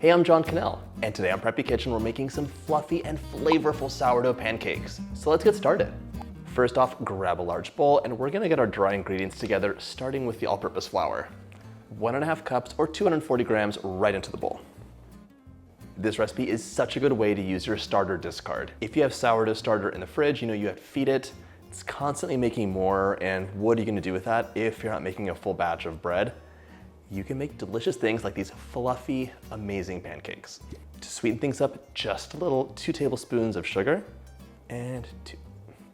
Hey, I'm John Cannell, and today on Preppy Kitchen we're making some fluffy and flavorful sourdough pancakes. So let's get started. First off, grab a large bowl and we're gonna get our dry ingredients together, starting with the all-purpose flour. 1.5 cups or 240 grams right into the bowl. This recipe is such a good way to use your starter discard. If you have sourdough starter in the fridge, you know you have to feed it. It's constantly making more, and what are you gonna do with that if you're not making a full batch of bread? You can make delicious things like these fluffy, amazing pancakes. To sweeten things up just a little, 2 tablespoons of sugar and 2.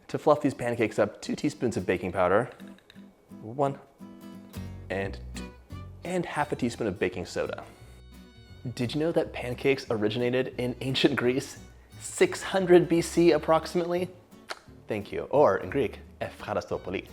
To fluff these pancakes up, 2 teaspoons of baking powder, 1 and 2, and half a teaspoon of baking soda. Did you know that pancakes originated in ancient Greece, 600 BC approximately? Thank you, or in Greek, efcharastopoli.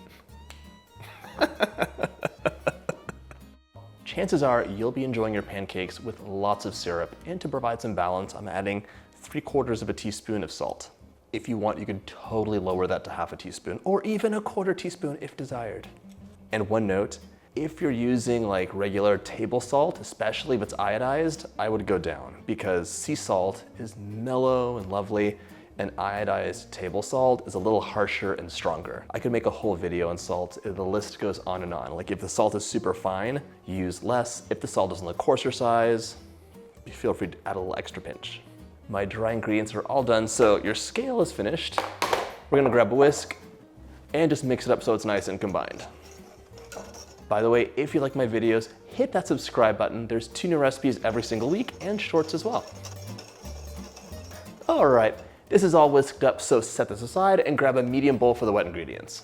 Chances are you'll be enjoying your pancakes with lots of syrup, and to provide some balance, I'm adding 3/4 of a teaspoon of salt. If you want, you can totally lower that to half a teaspoon, or even a 1/4 teaspoon if desired. And one note, if you're using like regular table salt, especially if it's iodized, I would go down, because sea salt is mellow and lovely, and iodized table salt is a little harsher and stronger. I could make a whole video on salt. The list goes on and on. Like if the salt is super fine, use less. If the salt is on the coarser size, feel free to add a little extra pinch. My dry ingredients are all done, so your scale is finished. We're gonna grab a whisk and just mix it up so it's nice and combined. By the way, if you like my videos, hit that subscribe button. There's 2 new recipes every single week and shorts as well. All right. This is all whisked up, so set this aside and grab a medium bowl for the wet ingredients.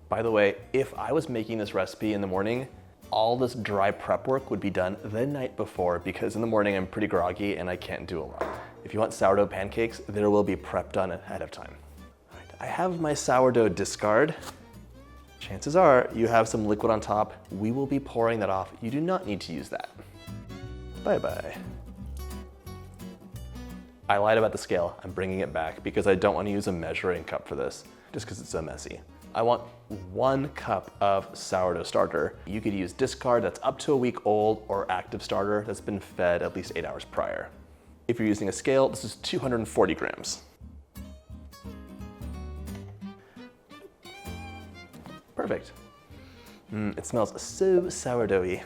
By the way, if I was making this recipe in the morning, all this dry prep work would be done the night before, because in the morning I'm pretty groggy and I can't do a lot. If you want sourdough pancakes, there will be prep done ahead of time. All right, I have my sourdough discard. Chances are you have some liquid on top. We will be pouring that off. You do not need to use that. Bye-bye. I lied about the scale. I'm bringing it back because I don't want to use a measuring cup for this, just because it's so messy. I want 1 cup of sourdough starter. You could use discard that's up to a week old, or active starter that's been fed at least 8 hours prior. If you're using a scale, this is 240 grams. Perfect. It smells so sourdoughy.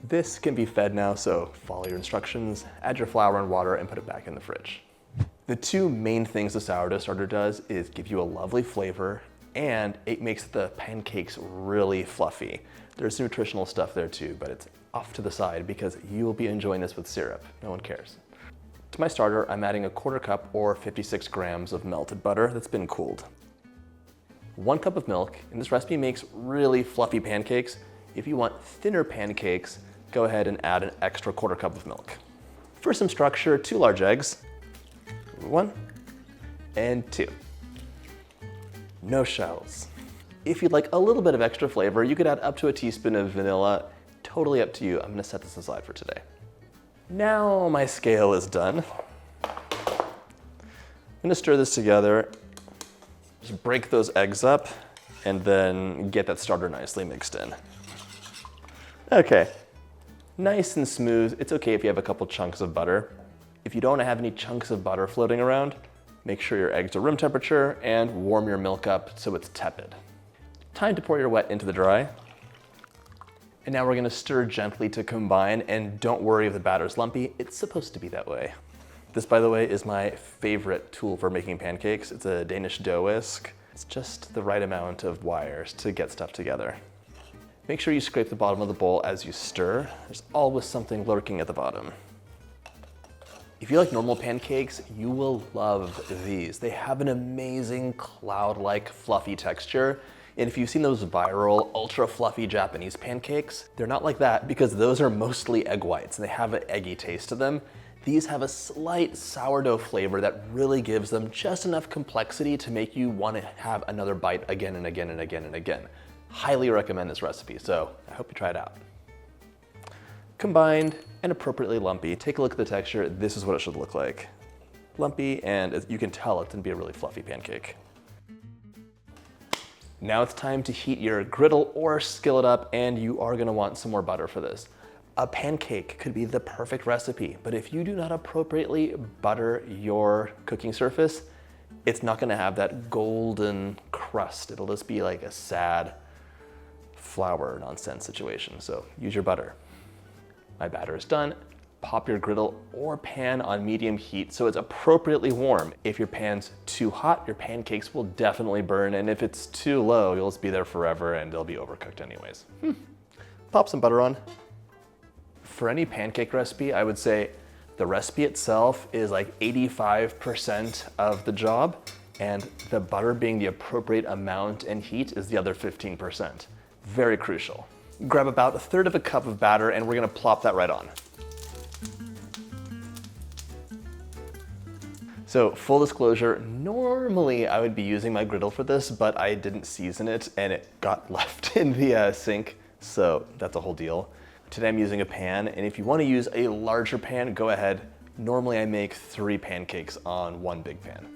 This can be fed now, so follow your instructions, add your flour and water, and put it back in the fridge. The 2 main things the sourdough starter does is give you a lovely flavor, and it makes the pancakes really fluffy. There's some nutritional stuff there too, but it's off to the side because you will be enjoying this with syrup. No one cares. To my starter, I'm adding a 1/4 cup or 56 grams of melted butter that's been cooled. 1 cup of milk, and this recipe makes really fluffy pancakes. If you want thinner pancakes, go ahead and add an extra 1/4 cup of milk. For some structure, 2 large eggs, 1 and 2. No shells. If you'd like a little bit of extra flavor, you could add up to a teaspoon of vanilla. Totally up to you. I'm gonna set this aside for today. Now my scale is done. I'm gonna stir this together. Just break those eggs up and then get that starter nicely mixed in. Okay. Nice and smooth. It's okay if you have a couple chunks of butter. If you don't have any chunks of butter floating around, make sure your eggs are room temperature and warm your milk up so it's tepid. Time to pour your wet into the dry. And now we're gonna stir gently to combine, and don't worry if the batter's lumpy. It's supposed to be that way. This, by the way, is my favorite tool for making pancakes. It's a Danish dough whisk. It's just the right amount of wires to get stuff together. Make sure you scrape the bottom of the bowl as you stir. There's always something lurking at the bottom. If you like normal pancakes, you will love these. They have an amazing cloud-like fluffy texture. And if you've seen those viral, ultra fluffy Japanese pancakes, they're not like that because those are mostly egg whites and they have an eggy taste to them. These have a slight sourdough flavor that really gives them just enough complexity to make you want to have another bite again and again and again and again. Highly recommend this recipe, so I hope you try it out. Combined and appropriately lumpy. Take a look at the texture. This is what it should look like. Lumpy, and you can tell it can be a really fluffy pancake. Now it's time to heat your griddle or skillet up, and you are gonna want some more butter for this. A pancake could be the perfect recipe, but if you do not appropriately butter your cooking surface, it's not gonna have that golden crust. It'll just be like a sad flour nonsense situation. So use your butter. My batter is done. Pop your griddle or pan on medium heat so it's appropriately warm. If your pan's too hot, your pancakes will definitely burn, and if it's too low, you'll just be there forever and they'll be overcooked anyways. Pop some butter on. For any pancake recipe, I would say the recipe itself is like 85% of the job, and the butter being the appropriate amount and heat is the other 15%. Very crucial. Grab about 1/3 of a cup of batter and we're gonna plop that right on. So full disclosure, normally I would be using my griddle for this, but I didn't season it and it got left in the sink, so that's a whole deal. Today I'm using a pan, and if you want to use a larger pan, go ahead. Normally I make 3 pancakes on one big pan.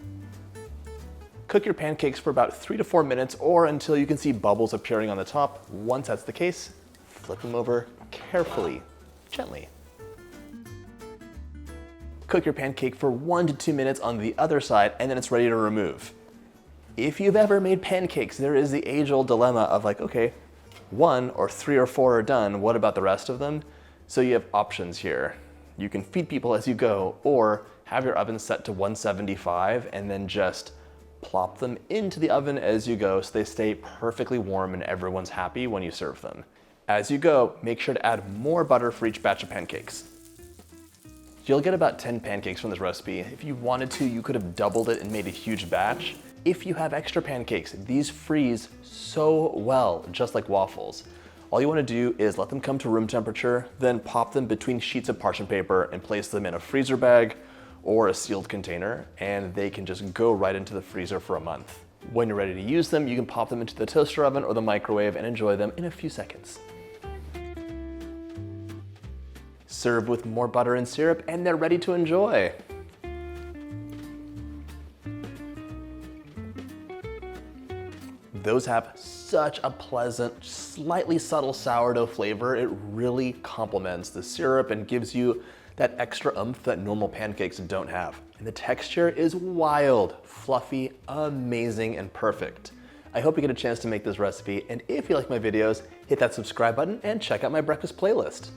Cook your pancakes for about 3 to 4 minutes or until you can see bubbles appearing on the top. Once that's the case, flip them over carefully, gently. Cook your pancake for 1 to 2 minutes on the other side, and then it's ready to remove. If you've ever made pancakes, there is the age-old dilemma of like, okay, 1 or 3 or 4 are done, what about the rest of them? So you have options here. You can feed people as you go, or have your oven set to 175 and then just plop them into the oven as you go so they stay perfectly warm and everyone's happy when you serve them. As you go, make sure to add more butter for each batch of pancakes. You'll get about 10 pancakes from this recipe. If you wanted to, you could have doubled it and made a huge batch. If you have extra pancakes, these freeze so well, just like waffles. All you want to do is let them come to room temperature, then pop them between sheets of parchment paper and place them in a freezer bag or a sealed container, and they can just go right into the freezer for a month. When you're ready to use them, you can pop them into the toaster oven or the microwave and enjoy them in a few seconds. Serve with more butter and syrup, and they're ready to enjoy. Those have such a pleasant, slightly subtle sourdough flavor. It really complements the syrup and gives you that extra oomph that normal pancakes don't have. And the texture is wild, fluffy, amazing, and perfect. I hope you get a chance to make this recipe, and if you like my videos, hit that subscribe button and check out my breakfast playlist.